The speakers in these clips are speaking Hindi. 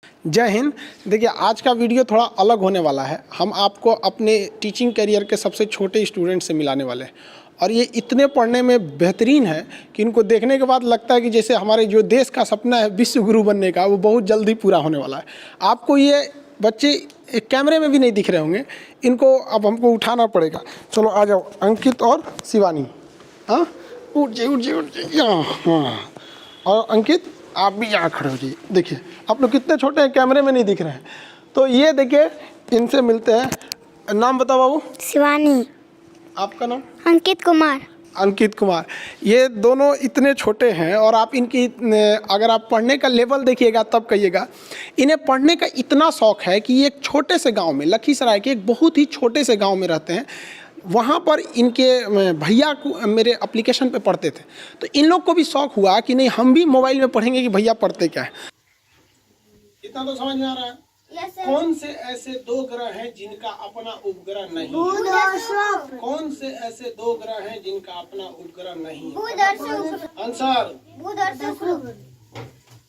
जय हिंद। देखिए, आज का वीडियो थोड़ा अलग होने वाला है। हम आपको अपने टीचिंग करियर के सबसे छोटे स्टूडेंट से मिलाने वाले हैं और ये इतने पढ़ने में बेहतरीन है कि इनको देखने के बाद लगता है कि जैसे हमारे जो देश का सपना है विश्व गुरु बनने का, वो बहुत जल्दी पूरा होने वाला है। आपको ये बच्चे एक कैमरे में भी नहीं दिख रहे होंगे, इनको अब हमको उठाना पड़ेगा। चलो आ जाओ, अंकित और शिवानी। हाँ, उठ जाइए यहाँ। हाँ, और अंकित आप भी यहाँ खड़े हो जाइए। देखिए, आप लोग कितने छोटे हैं, कैमरे में नहीं दिख रहे हैं। तो ये देखिए, इनसे मिलते हैं। नाम बताओ बाबू। शिवानी। आपका नाम? अंकित कुमार। अंकित कुमार। ये दोनों इतने छोटे हैं और आप इनकी अगर आप पढ़ने का लेवल देखिएगा तब कहिएगा। इन्हें पढ़ने का इतना शौक़ है कि ये एक छोटे से गांव में, लखीसराय के एक बहुत ही छोटे से गांव में रहते हैं। वहाँ पर इनके भैया को मेरे एप्लीकेशन पे पढ़ते थे, तो इन लोग को भी शौक़ हुआ कि नहीं, हम भी मोबाइल में पढ़ेंगे कि भैया पढ़ते क्या है। इतना तो समझ में आ रहा है। कौन से ऐसे दो ग्रह हैं जिनका अपना उपग्रह नहीं है? कौन से ऐसे दो ग्रह हैं जिनका अपना उपग्रह नहीं है? आंसर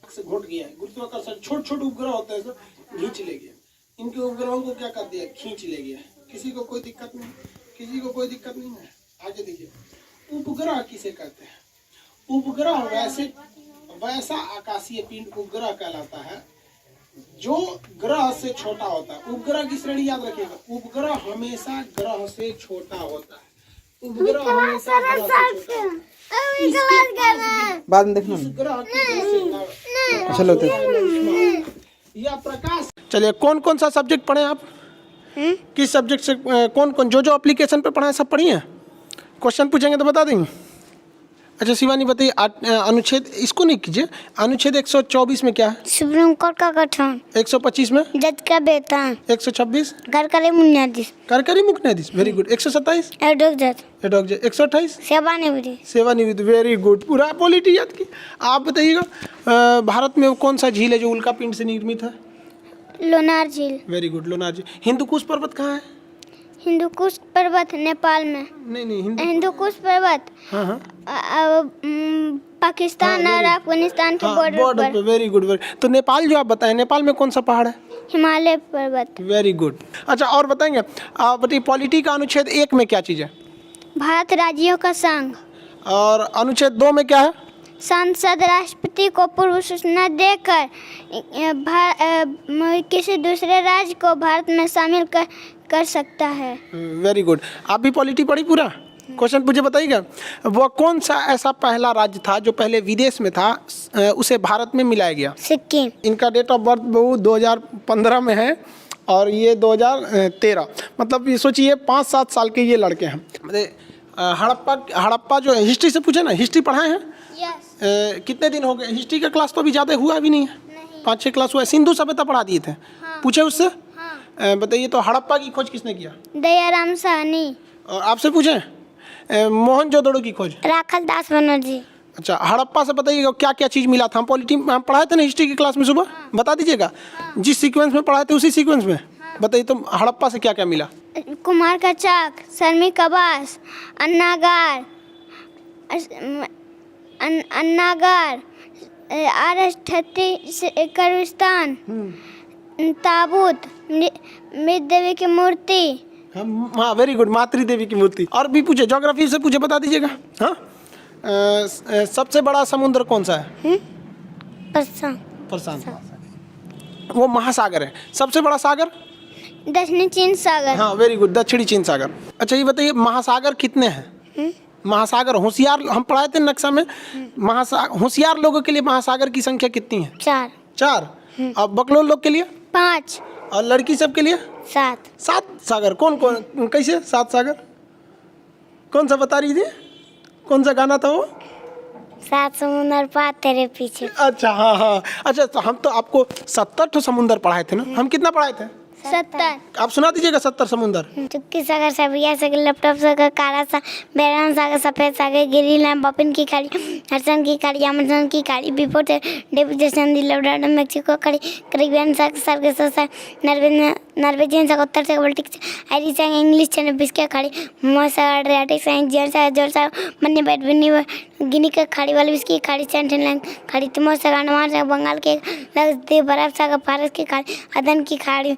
से घुट गया। गुरुत्वाकर्षण छोटे छोटे उपग्रह होते हैं, सब खींच ले गया। इनके उपग्रहों को क्या कर दिया? खींच ले गया। किसी को कोई दिक्कत नहीं, किसी को कोई दिक्कत नहीं है। आगे देखिए, उपग्रह किसे कहते हैं? उपग्रह वैसा आकाशीय पिंड उपग्रह कहलाता है जो ग्रह से छोटा होता है। उपग्रह की श्रेणी याद रखिएगा, उपग्रह हमेशा ग्रह से छोटा होता है। उपग्रह हमेशा ग्रह से छोटा है। बाद में देखना। चलो या प्रकाश। चलिए, कौन कौन सा सब्जेक्ट पढ़े आप? किस सब्जेक्ट से कौन कौन जो एप्लीकेशन पे पढ़ा है सब पढ़ी है? क्वेश्चन पूछेंगे तो बता देंगे। अच्छा शिवानी बताइए, अनुच्छेद इसको नहीं कीजिए। अनुच्छेद 124 में क्या है? सुप्रीम कोर्ट का गठन। 125 में जज का वेतन। 126 सरकारी बुनियादी। कार्यकारी मुख्य न्यायाधीश, वेरी गुड। 127 एडहॉक जज। 128 सेवानिवृत्ति। सेवानिवृत्ति, वेरी गुड। पूरा पॉलिटी याद की। आप बताइएगा, भारत में कौन सा झील है जो उल्का पिंड से निर्मित है? लोनार झील। वेरी गुड, लोनार झील। हिंदुकुश पर्वत कहाँ है? हिंदुकुश पर्वत नेपाल में। नहीं, हिंदुकुश पर्वत हाँ पाकिस्तान और अफगानिस्तान के बॉर्डर पे। Very good, very. तो नेपाल जो आप बताएं, नेपाल में कौन सा पहाड़ है? हिमालय पर्वत। Very good. अच्छा, और बताएंगे, आप बताइए पॉलिटी का अनुच्छेद 1 में क्या चीज़ है? भारत राज्यों का संघ। और अनुच्छेद 2 में क्या है? संसद राष्ट्रपति को पूर्व सूचना देकर किसी दूसरे राज्य को भारत में शामिल कर सकता है। Very good. आप भी पॉलिटी पढ़ी पूरा? क्वेश्चन पूछे, बताइएगा। वह कौन सा ऐसा पहला राज्य था जो पहले विदेश में था, उसे भारत में मिलाया गया? सिक्किम। इनका डेट ऑफ बर्थ 2015 में है और ये 2013। मतलब ये सोचिए 5-7 साल के ये लड़के हैं। हड़प्पा जो हिस्ट्री से पूछे ना, हिस्ट्री पढ़ाए हैं? यस। कितने दिन हो गए? हिस्ट्री का क्लास तो अभी ज़्यादा हुआ भी नहीं है, 5-6 क्लास हुआ है। सिंधु सभ्यता पढ़ा दिए थे। हाँ। पूछे उससे? हाँ। बताइए, तो हड़प्पा की खोज किसने किया? दयाराम साहनी। और आपसे पूछें, मोहनजोदड़ो की खोज? राखल दास बनर्जी। अच्छा, हड़प्पा से बताइएगा क्या क्या चीज़ मिला था? हम हम पढ़ाए थे ना हिस्ट्री की क्लास में सुबह। हाँ। बता दीजिएगा। हाँ। जिस सीक्वेंस में पढ़ाए थे उसी सीक्वेंस में। हाँ। बताइए तो हड़प्पा से क्या क्या मिला? कुमार का चाक, श्रमिक आवास, अन्नागार, कब्रिस्तान, ताबूत, मृत देवी की मूर्ति। हाँ, वेरी गुड, मातृ देवी की मूर्ति। और भी पूछे, ज्योग्राफी से पूछे, बता दीजिएगा। हाँ, सबसे बड़ा समुद्र कौन सा है? प्रशांत। वो महासागर है। सबसे बड़ा सागर? दक्षिणी चीन सागर। हाँ, वेरी गुड, दक्षिणी चीन सागर। अच्छा, ये बताइए महासागर कितने हैं? महासागर होशियार, हम पढ़ाए थे नक्शा में। होशियार लोगों के लिए महासागर की संख्या कितनी है? 4। और बकलोल लोग के लिए? 5। और लड़की सब के लिए? 7। 7 सागर। कौन कौन, कैसे 7 सागर? कौन सा बता रही थी? कौन सा गाना था वो? 7 समुंदर पार तेरे पीछे। अच्छा, हाँ। अच्छा, तो हम तो आपको 70 समुंदर पढ़ाए थे ना। हम कितना पढ़ाए थे? 70। आप सुना दीजिएगा 70 समुंदर। चुटकी सागर, सबिया सागर, लैपटॉप सागर, काला सागर, बैरान सागर, सफेद सागर, गिरीलैंड, बपिन की खाड़ी, हरसन की खाड़ी, अमेजन की खाड़ी, बिफोर डेविड जैसन, लवडाडा, मेक्सिको खाड़ी, करीबियन सागर, सर्गेस सागर, नॉर्वेजियन सा उत्तर से बाल्टिक आयरिश सा इंग्लिश से बिस के खाड़ी मोसा एड्रियाटिक सा जर्स सा जोर सा मन्ने बैठ बिन्नी गिनी के खाड़ी वाली बिस्की खाड़ी सेंट्रल खाड़ी तिमोर सा अंडमान सा बंगाल के लक्षद्वीप बर्फ सा फारस की खाड़ी अदन की खाड़ी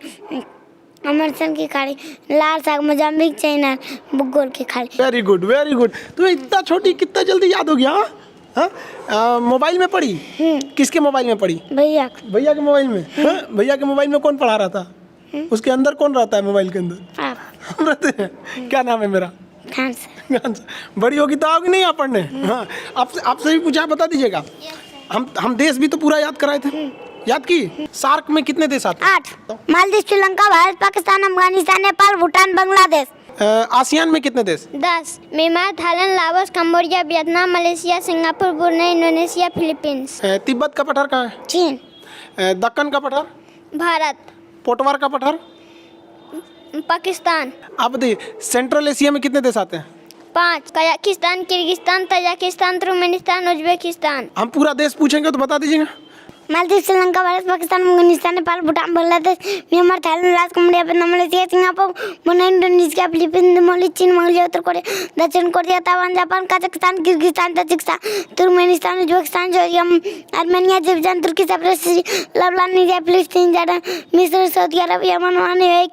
अमरसन की खाड़ी लाल साग मोजाम्बिक चाइना बुगोल की खाड़ी। Very good very good. तुम्हें इतना छोटी कितना जल्दी याद हो गया? हाँ, मोबाइल में पढ़ी? किसके मोबाइल में पढ़ी? भैया भैया के मोबाइल में? हाँ? भैया के मोबाइल में कौन पढ़ा रहा था? उसके अंदर कौन रहता है मोबाइल के अंदर? आप हम रहते हैं। क्या नाम है मेरा? खान सर। बड़ी होगी तो आओगी नहीं आप पढ़ने? हाँ, आपसे भी पूछा, बता दीजिएगा। हम देश भी तो पूरा याद कराए थे, याद की? सार्क में कितने देश आते हैं? 8 मालदीव श्रीलंका भारत पाकिस्तान अफगानिस्तान नेपाल भूटान बांग्लादेश। आसियान में कितने देश? 10 Myanmar Thailand Laos Cambodia Vietnam Malaysia Singapore Brunei Indonesia Philippines. Tibet का पठार कहाँ है? चीन। दक्कन का पठार? भारत। पोटवार का पठार? पाकिस्तान। आप बताइए सेंट्रल एशिया में कितने देश आते हैं? 5 Kazakhstan Kyrgyzstan Tajikistan Turkmenistan Uzbekistan. हम पूरा देश पूछेंगे तो बता दीजिएगा। Maldives Sri Lanka Bharat Pakistan Afghanistan Nepal Bhutan Bangladesh Myanmar Thailand Laos Cambodia Vietnam Malaysia Singapore Brunei Indonesia Philippines Mauritius चीन मंगोलिया उत्तर कोरिया दक्षिण Korea Taiwan Japan Kazakhstan Kyrgyzstan Tajikistan Turkmenistan Uzbekistan Georgia Armenia Azerbaijan Turkey Cyprus Lebanon निजर फिलिस्तीन जॉर्डन मिस्र Saudi Arabia Yemen Oman UAE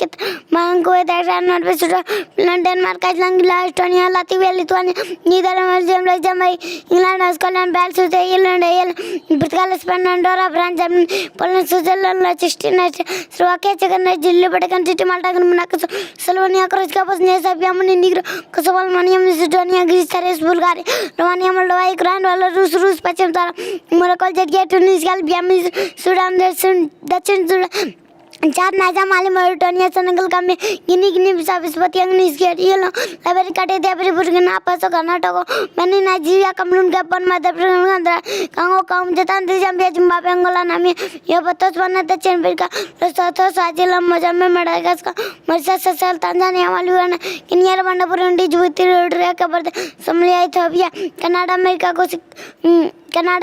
मांग Kuwait Ireland Norway Sweden Finland Denmark Iceland Estonia Latvia Lithuania Netherlands Belgium Luxembourg England Scotland Wales Ireland पुर्तगाल Spain Andorra France Germany Poland Switzerland Liechtenstein Slovakia चेक Delhi Vatican City Malta Monaco Slovenia Croatia Bosnia Serbia Montenegro Kosovo Albania Macedonia Greece Thrace Bulgaria Romania Moldova Ukraine Belarus रूस पश्चिम तारा मोरक्को जर्जिया ट्यूनिस अल्बानिया मिस्र सूडान दक्षिण सूडान चार Niger Mali Mauritania Senegal Gambia Guinea Bissau स्वातिया निजरिया लाइबेरिया काटेरिया Burkina Faso Karnataka Benin Nigeria Cameroon Gabon Madhya Pradesh Andhra Congo Zambia Zambia Zimbabwe Angola Namibia Botswana दक्षिण Africa Lesotho Swaziland Mozambique Madagascar Mauritius Seychelles Tanzania Maldives Kenya Rwanda Burundi Djibouti Eritrea Cape Verde Somalia Ethiopia Canada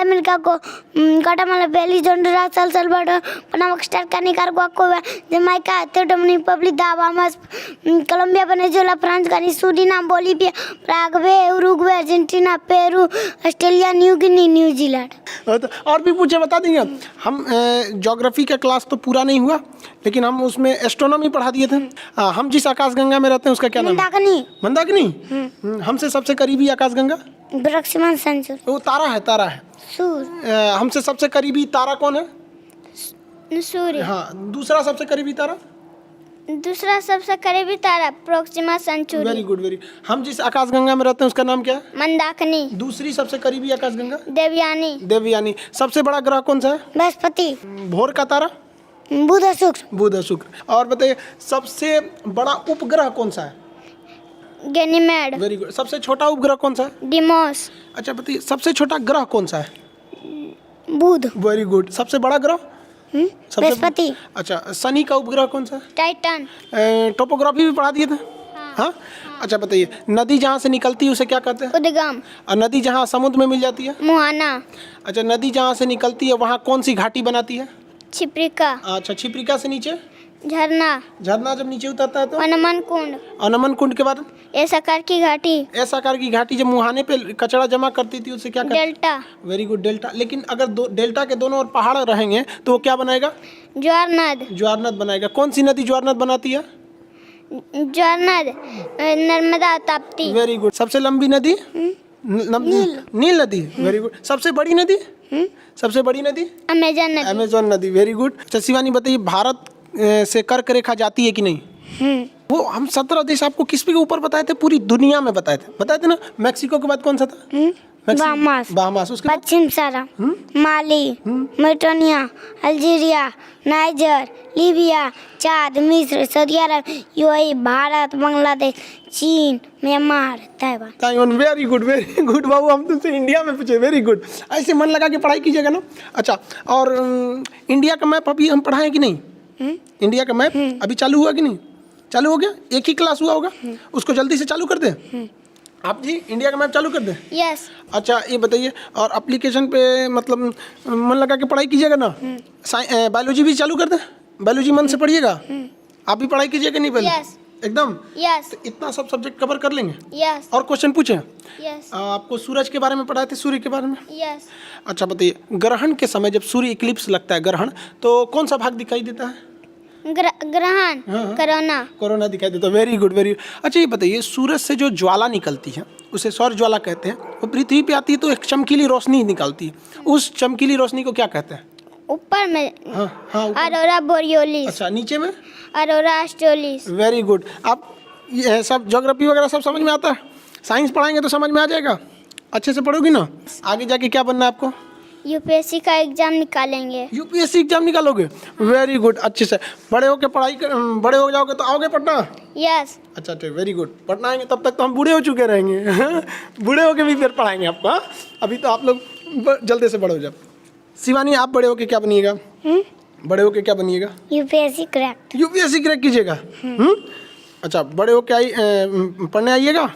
America को Guatemala Belize Honduras El Salvador Panama Costa Nicaragua Cuba Jamaica Dominican Republic Bahamas Colombia Venezuela France गानी Suriname Bolivia Paraguay Uruguay Argentina Peru Australia New Guinea New Zealand. और भी पूछे बता देंगे। हम ज्योग्राफी का क्लास तो पूरा नहीं हुआ लेकिन हम उसमें एस्ट्रोनॉमी पढ़ा दिए थे। हम जिस आकाशगंगा में रहते हैं उसका क्या नाम है? मंदाकिनी। हमसे सबसे करीबी आकाशगंगा प्रोक्सिमा सेंचुरी। वो तारा है सूर्य। हमसे सबसे करीबी तारा कौन है? सूर्य। हाँ, दूसरा सबसे करीबी तारा प्रोक्सिमा सेंचुरी। वेरी गुड हम जिस आकाशगंगा में रहते हैं उसका नाम क्या है? मंदाकिनी। दूसरी सबसे करीबी आकाशगंगा? देवयानी। सबसे बड़ा ग्रह कौन सा है? बृहस्पति। भोर का तारा? बुध और शुक्र। और बताइए सबसे बड़ा उपग्रह कौन सा है? गैनीमेड। Very good. सबसे छोटा उपग्रह कौन सा है? डिमोस। अच्छा बताइए सबसे छोटा ग्रह कौन सा है? बुध। Very good. सबसे बड़ा ग्रह? बृहस्पति। अच्छा शनि का उपग्रह कौन सा है? टाइटन। टोपोग्राफी भी पढ़ा दिए थे। हाँ। अच्छा बताइए नदी जहाँ से निकलती है उसे क्या कहते हैं? उद्गम। और नदी जहाँ समुद्र में मिल जाती है? मुहाना। अच्छा नदी जहाँ से निकलती है वहाँ कौन सी घाटी बनाती है? छिप्रिका। अच्छा छिप्रिका से नीचे? झरना जब नीचे उतरता है तो? अनमन कुंड के बाद? ऐसा आकार की घाटी। जब मुहाने पे कचरा जमा करती थी उसे क्या कहते हैं? डेल्टा। Very good delta. लेकिन अगर डेल्टा के दोनों ओर पहाड़ रहेंगे तो वो क्या बनाएगा? ज्वार नद बनाएगा। कौन सी नदी ज्वार नद बनाती है? नर्मदा ताप्ती। Very good. सबसे लंबी नदी? नील नदी। Very good. सबसे बड़ी नदी? अमेज़न नदी। Very good. अच्छा शिवानी बताइए भारत से कर्क रेखा जाती है कि नहीं? वो हम 17 देश आपको किस के ऊपर बताए थे? पूरी दुनिया में बताए थे ना। मैक्सिको के बाद कौन सा था? बहामास। उसके पश्चिम सारा माली मॉरिटानिया अल्जीरिया नाइजर लीबिया चाद मिस्र सऊदी अरब यूएई भारत बांग्लादेश चीन म्यांमार ताइवान। वेरी गुड बाबू। हम तुमसे इंडिया में पूछे। Very good. ऐसे मन लगा के पढ़ाई कीजिएगा ना। अच्छा और इंडिया का मैप अभी हम पढ़ाएं कि नहीं? इंडिया का मैप अभी चालू हुआ कि नहीं? चालू हो गया। एक ही क्लास हुआ होगा। उसको जल्दी से चालू कर दें। आप जी इंडिया का मैप चालू कर दें। यस। अच्छा ये बताइए और एप्लीकेशन पे मतलब मन लगा के पढ़ाई कीजिएगा ना। बायोलॉजी भी चालू कर दें। बायोलॉजी मन से पढ़िएगा। आप भी पढ़ाई कीजिएगा नहीं पहले? Yes. एकदम Yes. इतना सब सब्जेक्ट कवर कर लेंगे? Yes. और क्वेश्चन पूछे? Yes. आपको सूरज के बारे में पढ़ाए थे, सूर्य के बारे में? Yes. अच्छा बताइए, ग्रहण के समय जब सूर्य इक्लिप्स लगता है, ग्रहण, तो कौन सा भाग दिखाई देता है? ग्रहण, कोरोना। कोरोना दिखाई देता है। Very good, very. अच्छा ये बताइए, सूरज से जो ज्वाला निकलती है उसे सौर ज्वाला कहते हैं। वो पृथ्वी पे आती है तो एक चमकीली रोशनी निकलती है, उस चमकीली रोशनी को क्या कहते हैं? ऊपर में हाँ हाँ, ऊपर। अरोरा बोरियोलिस। अच्छा, नीचे में? अरोरा ऑस्ट्रेलिस। Very good. आप ये सब ज्योग्राफी वगैरह सब समझ में आता है? साइंस पढ़ाएंगे तो समझ में आ जाएगा? अच्छे से पढ़ोगी ना? आगे जाके क्या बनना है आपको? यूपीएससी का एग्जाम निकालेंगे। यूपीएससी एग्जाम निकालोगे? वेरी गुड, अच्छे से। बड़े होके बड़े हो जाओगे तो आओगे पटना? यस। अच्छा ठीक, वेरी गुड। पटना आएंगे तब तक तो हम बूढ़े हो चुके रहेंगे। बूढ़े होके भी फिर पढ़ाएंगे आपको। हाँ? अभी तो आप लोग जल्दी से बड़े हो जाओ। शिवानी, आप बड़े होके क्या बनिएगा? बड़े होके क्या बनिएगा? UPSC crack. यूपीएससी क्रैक कीजिएगा? अच्छा, बड़े होके पढ़ने आइएगा?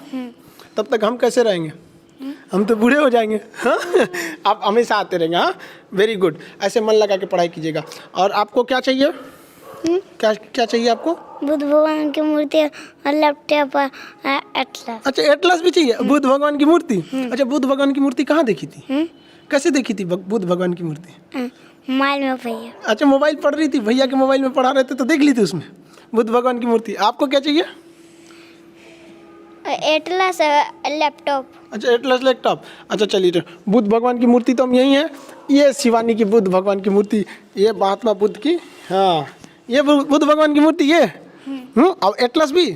तब तक हम कैसे रहेंगे? हम तो बूढ़े हो जाएंगे। हाँ? आप हमेशा आते रहेंगे। हाँ, वेरी गुड। ऐसे मन लगा के पढ़ाई कीजिएगा। और आपको क्या चाहिए? क्या क्या चाहिए आपको? बुद्ध भगवान की मूर्ति और लैपटॉप और एटलस। अच्छा, एटलस भी चाहिए? बुद्ध भगवान की मूर्ति? अच्छा, बुद्ध भगवान की मूर्ति कहाँ देखी थी? कैसे देखी थी बुद्ध भगवान की मूर्ति? मोबाइल में भैया। अच्छा, मोबाइल पढ़ रही थी, भैया के मोबाइल में पढ़ा रहे थे तो देख ली थी उसमें बुद्ध भगवान की मूर्ति। आपको क्या चाहिए? Atlas laptop. अच्छा, एटलस लैपटॉप। अच्छा चलिए, तो बुद्ध भगवान की मूर्ति तो हम यही है। ये शिवानी की बुद्ध भगवान की मूर्ति, ये महात्मा बुद्ध की, हाँ ये बुद्ध भगवान की मूर्ति ये। और एटलस भी।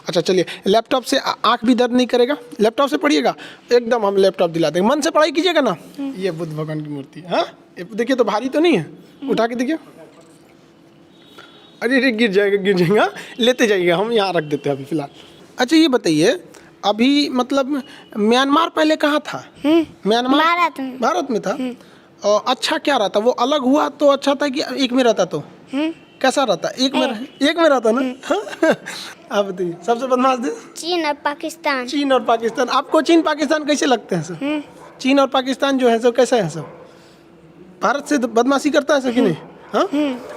अच्छा चलिए, लैपटॉप से आँख भी दर्द नहीं करेगा? लैपटॉप से पढ़िएगा एकदम, हम लैपटॉप दिला देंगे। मन से पढ़ाई कीजिएगा ना। ये बुद्ध भगवान की मूर्ति। हाँ, देखिए तो भारी तो नहीं है, उठा के देखिए। अरे गिर जाएगा। हाँ? लेते जाइएगा, हम यहाँ रख देते हैं अभी फिलहाल। अच्छा ये बताइए, अभी मतलब म्यांमार पहले कहाँ था? म्यांमार भारत में था। और अच्छा क्या रहता? वो अलग हुआ तो अच्छा था कि एक में रहता तो कैसा रहता? एक में रहता ना? हाँ? आप बताइए, सबसे बदमाश देश? चीन और पाकिस्तान। चीन और पाकिस्तान। आपको चीन पाकिस्तान कैसे लगते हैं सर? चीन और पाकिस्तान जो है सो कैसा है सर? भारत से बदमाशी करता है सर कि नहीं? हाँ,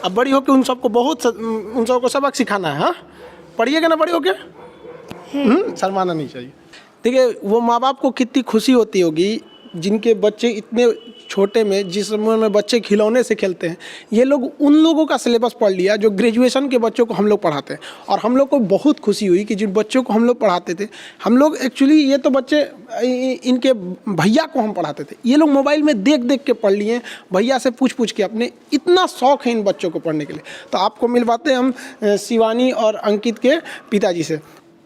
अब बड़ी होके उन सबको सबक सिखाना है। हाँ, पढ़िएगा ना बड़ी होके? शर्माना नहीं चाहिए। देखिए, वो माँ बाप को कितनी खुशी होती होगी जिनके बच्चे इतने छोटे में, जिस उम्र में बच्चे खिलौने से खेलते हैं, ये लोग उन लोगों का सिलेबस पढ़ लिया जो ग्रेजुएशन के बच्चों को हम लोग पढ़ाते हैं। और हम लोग को बहुत खुशी हुई कि जिन बच्चों को हम लोग पढ़ाते थे, हम लोग एक्चुअली ये तो बच्चे इनके भैया को हम पढ़ाते थे, ये लोग मोबाइल में देख देख के पढ़ लिए, भैया से पूछ के अपने। इतना शौक है इन बच्चों को पढ़ने के लिए। तो आपको मिलवाते हैं हम शिवानी और अंकित के पिताजी से।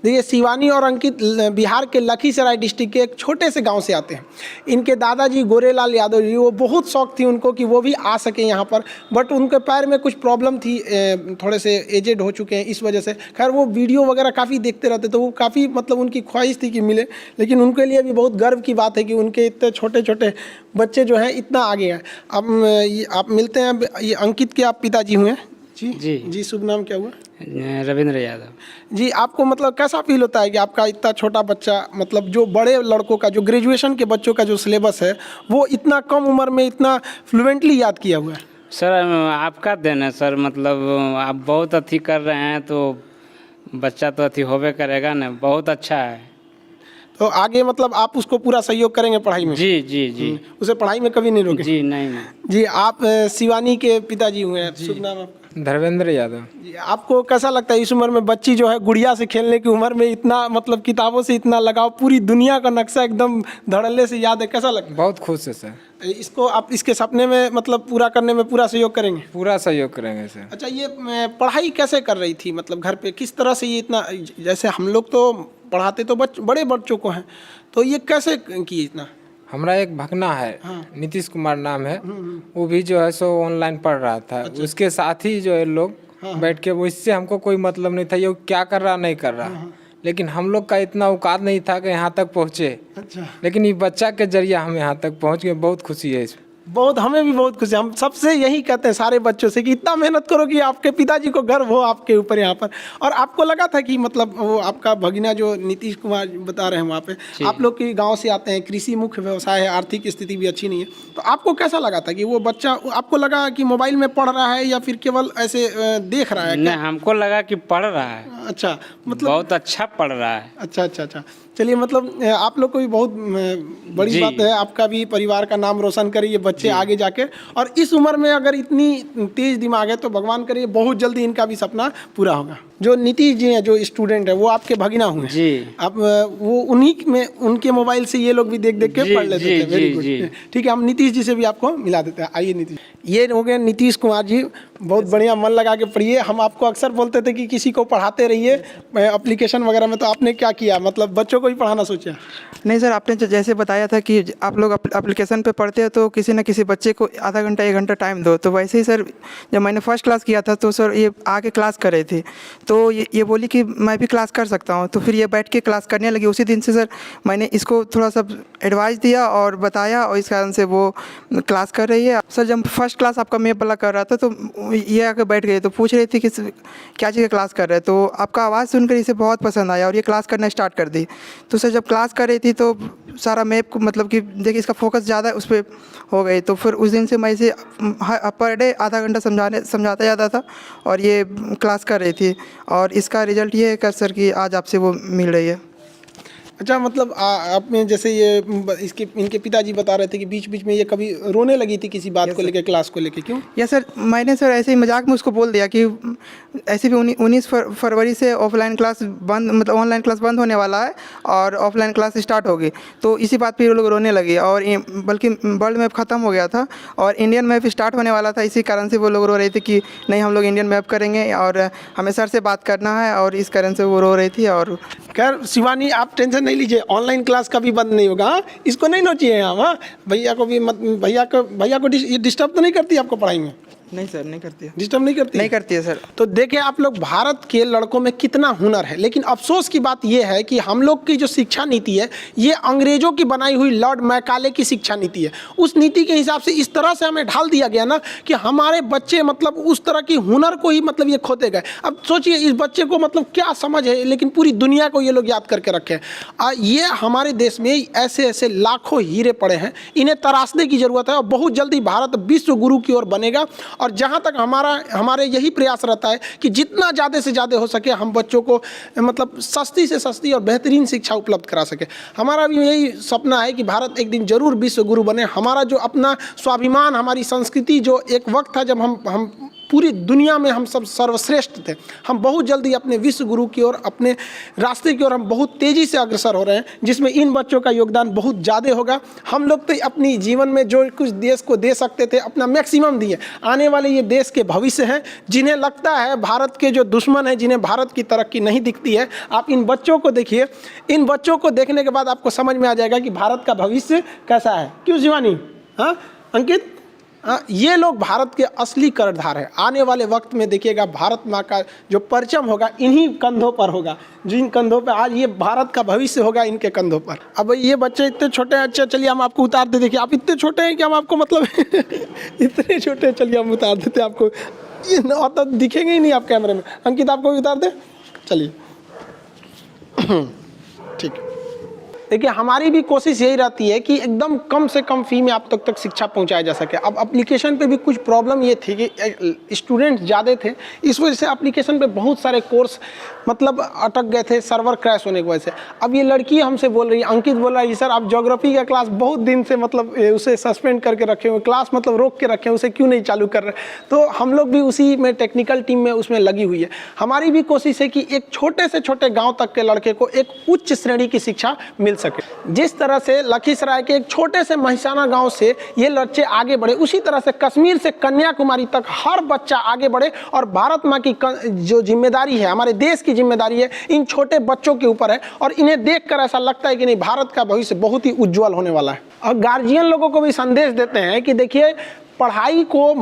देखिए, शिवानी और अंकित बिहार के लखीसराय डिस्ट्रिक्ट के एक छोटे से गांव से आते हैं। इनके दादाजी गोरेलाल यादव जी, वो बहुत शौक थी उनको कि वो भी आ सके यहाँ पर, बट उनके पैर में कुछ प्रॉब्लम थी, थोड़े से एजेड हो चुके हैं, इस वजह से। खैर, वो वीडियो वगैरह काफ़ी देखते रहते, तो वो काफ़ी मतलब उनकी ख्वाहिश थी कि मिले। लेकिन उनके लिए भी बहुत गर्व की बात है कि उनके इतने छोटे छोटे बच्चे जो हैं इतना आगे हैं। अब आप मिलते हैं। ये अंकित के आप पिताजी हुए? जी, शुभ नाम क्या हुआ? रविंद्र यादव। जी, आपको मतलब कैसा फील होता है कि आपका इतना छोटा बच्चा, मतलब जो बड़े लड़कों का, जो ग्रेजुएशन के बच्चों का जो सिलेबस है, वो इतना कम उम्र में इतना फ्लुएंटली याद किया हुआ है? सर, आपका देन है सर, मतलब आप बहुत अथी कर रहे हैं तो बच्चा तो अथी होबे करेगा ना। बहुत अच्छा है। तो आगे मतलब आप उसको पूरा सहयोग करेंगे पढ़ाई में? जी। उसे पढ़ाई में कभी नहीं रोके? जी नहीं। जी, आप शिवानी के पिताजी हुए हैं। शुभ नाम आपका? धर्मेंद्र यादव। जी, आपको कैसा लगता है इस उम्र में बच्ची जो है गुड़िया से खेलने की उम्र में इतना मतलब किताबों से इतना लगाव, पूरी दुनिया का नक्शा एकदम धड़ल्ले से याद है, कैसा लगता है? बहुत खुश है सर। इसको आप इसके सपने में मतलब पूरा करने में पूरा सहयोग करेंगे? पूरा सहयोग करेंगे सर। अच्छा, ये पढ़ाई कैसे कर रही थी, मतलब घर पे किस तरह से ये इतना, जैसे हम लोग तो पढ़ाते तो बड़े बच्चों को हैं, तो ये कैसे किए इतना? हमारा एक भगना है, नीतीश कुमार नाम है, वो भी जो है सो ऑनलाइन पढ़ रहा था। अच्छा। उसके साथ ही जो है लोग बैठ के, वो इससे हमको कोई मतलब नहीं था ये क्या कर रहा नहीं कर रहा, लेकिन हम लोग का इतना औकात नहीं था कि यहाँ तक पहुँचे। अच्छा। लेकिन ये बच्चा के जरिए हम यहाँ तक पहुँच गए, बहुत खुशी है इसमें। बहुत, हमें भी बहुत खुशी, हम सबसे यही कहते हैं सारे बच्चों से कि इतना मेहनत करो कि आपके पिताजी को गर्व हो आपके ऊपर यहाँ पर। और आपको लगा था कि मतलब वो आपका भगिना जो नीतीश कुमार बता रहे हैं वहाँ पे, आप लोग के गांव से आते हैं, कृषि मुख्य व्यवसाय है, आर्थिक स्थिति भी अच्छी नहीं है, तो आपको कैसा लगा था कि वो बच्चा, आपको लगा कि मोबाइल में पढ़ रहा है या फिर केवल ऐसे देख रहा है? नहीं, हमको लगा कि पढ़ रहा है। अच्छा, मतलब बहुत अच्छा पढ़ रहा है। अच्छा अच्छा अच्छा, चलिए, मतलब आप लोग को भी बहुत बड़ी बात है, आपका भी परिवार का नाम रोशन करिए बच्चे आगे जाके। और इस उम्र में अगर इतनी तेज दिमाग है तो भगवान करिए बहुत जल्दी इनका भी सपना पूरा होगा। जो नीतीश जी हैं, जो स्टूडेंट है, वो आपके भगिना हुए जी। आप वो उन्हीं में, उनके मोबाइल से ये लोग भी देख देख के पढ़ लेते थे। वेरी गुड, ठीक है, हम नीतीश जी से भी आपको मिला देते हैं। आइए नीतीश, ये हो गए नीतीश कुमार जी, बहुत बढ़िया, मन लगा के पढ़िए। हम आपको अक्सर बोलते थे कि किसी को पढ़ाते रहिए एप्लीकेशन वगैरह में, तो आपने क्या किया, मतलब बच्चों को ही पढ़ाना सोचा? नहीं सर, आपने जैसे बताया था कि आप लोग एप्लीकेशन पे पढ़ते हो तो किसी न किसी बच्चे को आधा घंटा 1 घंटा टाइम दो। तो वैसे ही सर, जब मैंने फर्स्ट क्लास किया था तो सर ये आके क्लास कर रही थी, तो ये बोली कि मैं भी क्लास कर सकता हूँ। तो फिर ये बैठ के क्लास करने लगी। उसी दिन से सर मैंने इसको थोड़ा सा एडवाइस दिया और बताया, और इस कारण से वो क्लास कर रही है। सर जब फर्स्ट क्लास आपका मैप वाला कर रहा था तो ये आके बैठ गई, तो पूछ रही थी कि क्या चीज़ का क्लास कर रहे हैं। तो आपका आवाज़ सुनकर इसे बहुत पसंद आया और ये क्लास करना स्टार्ट कर दी। तो सर जब क्लास कर रही थी तो सारा मैप को, मतलब कि देखिए इसका फोकस ज़्यादा उस पर हो गई। तो फिर उस दिन से मैं इसे पर डे आधा घंटा समझाता जाता था और ये क्लास कर रही थी। और इसका रिजल्ट ये है कि सर कि आज आपसे वो मिल रही है। अच्छा, मतलब आपने जैसे ये इनके पिताजी बता रहे थे कि बीच बीच में ये कभी रोने लगी थी किसी बात को लेके, क्लास को लेके, क्यों? या सर मैंने सर ऐसे ही मजाक में उसको बोल दिया कि ऐसे भी 19 फरवरी से ऑफलाइन क्लास बंद, मतलब ऑनलाइन क्लास बंद होने वाला है और ऑफलाइन क्लास स्टार्ट होगी। तो इसी बात पे ये लोग रोने लगे, और बल्कि वर्ल्ड मैप ख़त्म हो गया था और इंडियन मैप स्टार्ट होने वाला था। इसी कारण से वो लोग रो रहे थे कि नहीं, हम लोग इंडियन मैप करेंगे और हमें सर से बात करना है, और इस कारण से वो रो रही थी। और खैर शिवानी, आप टेंशन नहीं लीजिए, ऑनलाइन क्लास कभी बंद नहीं होगा। इसको नहीं नोचिए हम, हाँ, भैया को भी मत, भैया को डिस्टर्ब तो नहीं करती आपको पढ़ाई में? नहीं सर, नहीं करती है। डिस्टर्ब नहीं करती? नहीं करती है सर। तो देखिए आप लोग, भारत के लड़कों में कितना हुनर है, लेकिन अफसोस की बात यह है कि हम लोग की जो शिक्षा नीति है, ये अंग्रेजों की बनाई हुई लॉर्ड मैकाले की शिक्षा नीति है। उस नीति के हिसाब से इस तरह से हमें ढाल दिया गया ना कि हमारे बच्चे मतलब उस तरह की हुनर को ही मतलब ये खोते गए। अब सोचिए इस बच्चे को मतलब क्या समझ है, लेकिन पूरी दुनिया को ये लोग याद करके रखे हैं। ये हमारे देश में ऐसे ऐसे लाखों हीरे पड़े हैं, इन्हें तराशने की ज़रूरत है, और बहुत जल्दी भारत विश्व गुरु की ओर बनेगा। और जहाँ तक हमारे यही प्रयास रहता है कि जितना ज़्यादा से ज़्यादा हो सके हम बच्चों को मतलब सस्ती से सस्ती और बेहतरीन शिक्षा उपलब्ध करा सके। हमारा भी यही सपना है कि भारत एक दिन जरूर विश्व गुरु बने। हमारा जो अपना स्वाभिमान, हमारी संस्कृति, जो एक वक्त था जब हम पूरी दुनिया में हम सब सर्वश्रेष्ठ थे, हम बहुत जल्दी अपने विश्व गुरु की ओर, अपने रास्ते की ओर हम बहुत तेज़ी से अग्रसर हो रहे हैं, जिसमें इन बच्चों का योगदान बहुत ज़्यादा होगा। हम लोग तो अपनी जीवन में जो कुछ देश को दे सकते थे अपना मैक्सिमम दिए। आने वाले ये देश के भविष्य हैं, जिन्हें लगता है भारत के जो दुश्मन हैं, जिन्हें भारत की तरक्की नहीं दिखती है, आप इन बच्चों को देखिए। इन बच्चों को देखने के बाद आपको समझ में आ जाएगा कि भारत का भविष्य कैसा है। क्यों शिवानी? हाँ अंकित, ये लोग भारत के असली कर्णधार हैं। आने वाले वक्त में देखिएगा भारत माँ का जो परचम होगा इन्हीं कंधों पर होगा, जिन कंधों पर आज ये भारत का भविष्य होगा, इनके कंधों पर। अब ये बच्चे इतने छोटे हैं, अच्छा चलिए हम आपको उतार दे। देखिए आप इतने छोटे हैं कि हम आपको मतलब इतने छोटे हैं, चलिए हम उतार देते आपको, ये तो दिखेंगे ही नहीं आप कैमरे में। अंकित आपको भी उतार दे, चलिए ठीक। देखिए हमारी भी कोशिश यही रहती है कि एकदम कम से कम फी में आप तक शिक्षा पहुंचाया जा सके। अब एप्लीकेशन पे भी कुछ प्रॉब्लम ये थी कि स्टूडेंट ज़्यादा थे, इस वजह से एप्लीकेशन पे बहुत सारे कोर्स मतलब अटक गए थे सर्वर क्रैश होने की वजह से। अब ये लड़की हमसे बोल रही है, अंकित बोल रहा है, सर आप ज्योग्राफी का क्लास बहुत दिन से मतलब उसे सस्पेंड करके रखे हुए, क्लास मतलब रोक के रखे हैं, उसे क्यों नहीं चालू कर रहे। तो हम लोग भी उसी में टेक्निकल टीम में उसमें लगी हुई है। हमारी भी कोशिश है कि एक छोटे से छोटे गाँव तक के लड़के को एक उच्च श्रेणी की शिक्षा मिल सके। जिस तरह से लखीसराय के एक छोटे से महिसाना गांव से ये बच्चे आगे बढ़े, उसी तरह से कश्मीर से कन्याकुमारी तक हर बच्चा आगे बढ़े। और भारत माँ की जो जिम्मेदारी है, हमारे देश की जिम्मेदारी है, इन छोटे बच्चों के ऊपर है। और इन्हें देखकर ऐसा लगता है कि नहीं, भारत का भविष्य बहुत ही उज्जवल होने वाला है। और गार्जियन लोगों को भी संदेश देते हैं कि देखिए पढ़ाई को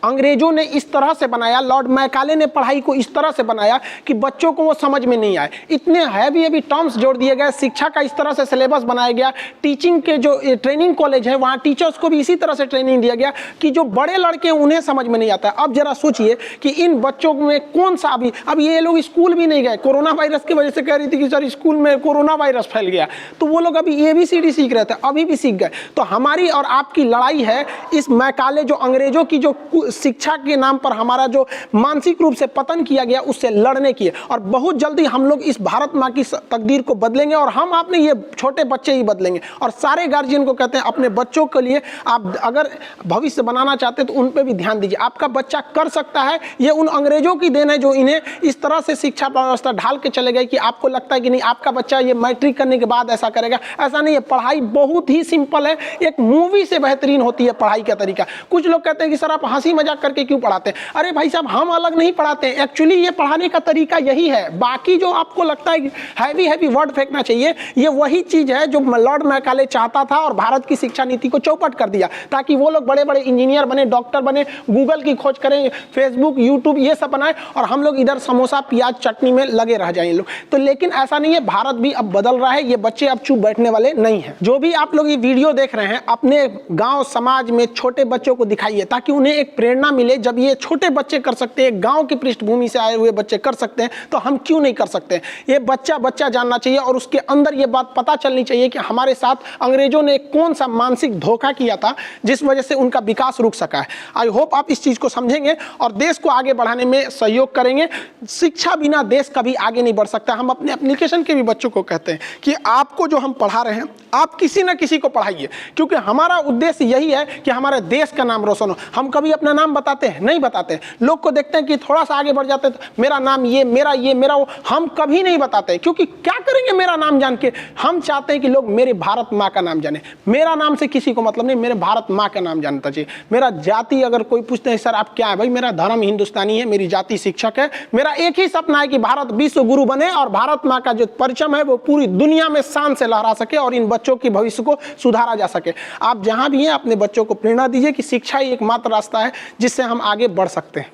अंग्रेजों ने इस तरह से बनाया, लॉर्ड मैकाले ने पढ़ाई को इस तरह से बनाया कि बच्चों को वो समझ में नहीं आए। इतने हैवी टर्म्स जोड़ दिए गए, शिक्षा का इस तरह से सिलेबस बनाया गया, टीचिंग के जो ट्रेनिंग कॉलेज है वहाँ टीचर्स को भी इसी तरह से ट्रेनिंग दिया गया कि जो बड़े लड़के उन्हें समझ में नहीं आता है। अब जरा सोचिए कि इन बच्चों में कौन सा अब ये लोग स्कूल भी नहीं गए, कोरोना वायरस की वजह से कह रही थी कि सर स्कूल में कोरोना वायरस फैल गया, तो वो लोग अभी ABCD सीख रहे थे, अभी भी सीख गए। तो हमारी और आपकी लड़ाई है इस मैकाले जो अंग्रेजों की जो शिक्षा के नाम पर हमारा जो मानसिक रूप से पतन किया गया उससे लड़ने की है। और बहुत जल्दी हम लोग इस भारत माँ की तकदीर को बदलेंगे और हम अपने ये छोटे बच्चे ही बदलेंगे। और सारे गार्जियन को कहते हैं अपने बच्चों के लिए आप अगर भविष्य बनाना चाहते हैं तो उन पर भी ध्यान दीजिए। आपका बच्चा कर सकता है, ये उन अंग्रेजों की देन है जो इन्हें इस तरह से शिक्षा व्यवस्था ढाल के चले गए कि आपको लगता है कि नहीं आपका बच्चा ये मैट्रिक करने के बाद ऐसा करेगा। ऐसा नहीं है, पढ़ाई बहुत ही सिंपल है, एक मूवी से बेहतरीन होती है पढ़ाई का तरीका। कुछ लोग कहते हैं कि सर आप हंसी मजाक करके क्यों पढ़ाते हैं? अरे भाई साहब हम अलग नहीं पढ़ाते हैं, एक्चुअली ये पढ़ाने का तरीका यही है। बाकी जो आपको लगता है हैवी वर्ड फेंकना चाहिए, ये वही चीज है जो लॉर्ड मैकाले चाहता था और भारत की शिक्षा नीति को चौपट कर दिया ताकि वो लोग बड़े बड़े इंजीनियर बने, डॉक्टर बने, गूगल की खोज करें, फेसबुक यूट्यूब ये सब बनाए और हम लोग इधर समोसा प्याज चटनी में लगे रह जाएं लोग। तो लेकिन ऐसा नहीं है, भारत भी अब बदल रहा है, ये बच्चे अब चुप बैठने वाले नहीं हैं। जो भी आप लोग ये वीडियो देख रहे हैं अपने गांव समाज में छोटे बच्चों को दिखाइए ताकि उन्हें एक प्रेरणा मिले। जब ये छोटे बच्चे कर सकते हैं, गांव की पृष्ठभूमि से आए हुए बच्चे कर सकते हैं, तो हम क्यों नहीं कर सकते? ये बच्चा जानना चाहिए और उसके अंदर ये बात पता चलनी चाहिए कि हमारे साथ अंग्रेजों ने कौन सा मानसिक धोखा किया था जिस वजह से उनका विकास रुक सका है। आई होप आप इस चीज को समझेंगे और देश को आगे बढ़ाने में सहयोग करेंगे। शिक्षा बिना देश कभी आगे नहीं बढ़ सकता। हम अपने एप्लीकेशन के भी बच्चों को कहते हैं कि आपको जो हम पढ़ा रहे हैं आप किसी न किसी को पढ़ाइए, क्योंकि हमारा उद्देश्य यही है कि हमारे देश का नाम रोशन हो। हम कभी अपना नाम बताते हैं? नहीं बताते। लोग को देखते हैं कि थोड़ा सा आगे बढ़ जाते हैं तो मेरा नाम ये, मेरा वो, हम कभी नहीं बताते, क्योंकि क्या करेंगे मेरा नाम जान के? हम चाहते हैं कि लोग मेरे भारत माँ का नाम जाने। मेरा नाम से किसी को मतलब नहीं, मेरे भारत माँ का नाम जानना चाहिए। मेरा जाति अगर कोई पूछते हैं सर आप क्या है, भाई मेरा धर्म हिंदुस्तानी है, मेरी जाति शिक्षक है। मेरा एक ही सपना है कि भारत विश्व गुरु बने और भारत माँ का जो परचम है वो पूरी दुनिया में शान से लहरा सके और इन बच्चों की भविष्य को सुधारा जा सके। आप जहां भी हैं अपने बच्चों को प्रेरणा दीजिए कि शिक्षा ही एकमात्र रास्ता है जिससे हम आगे बढ़ सकते हैं।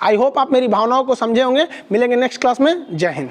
आई होप आप मेरी भावनाओं को समझे होंगे। मिलेंगे नेक्स्ट क्लास में। जय हिंद।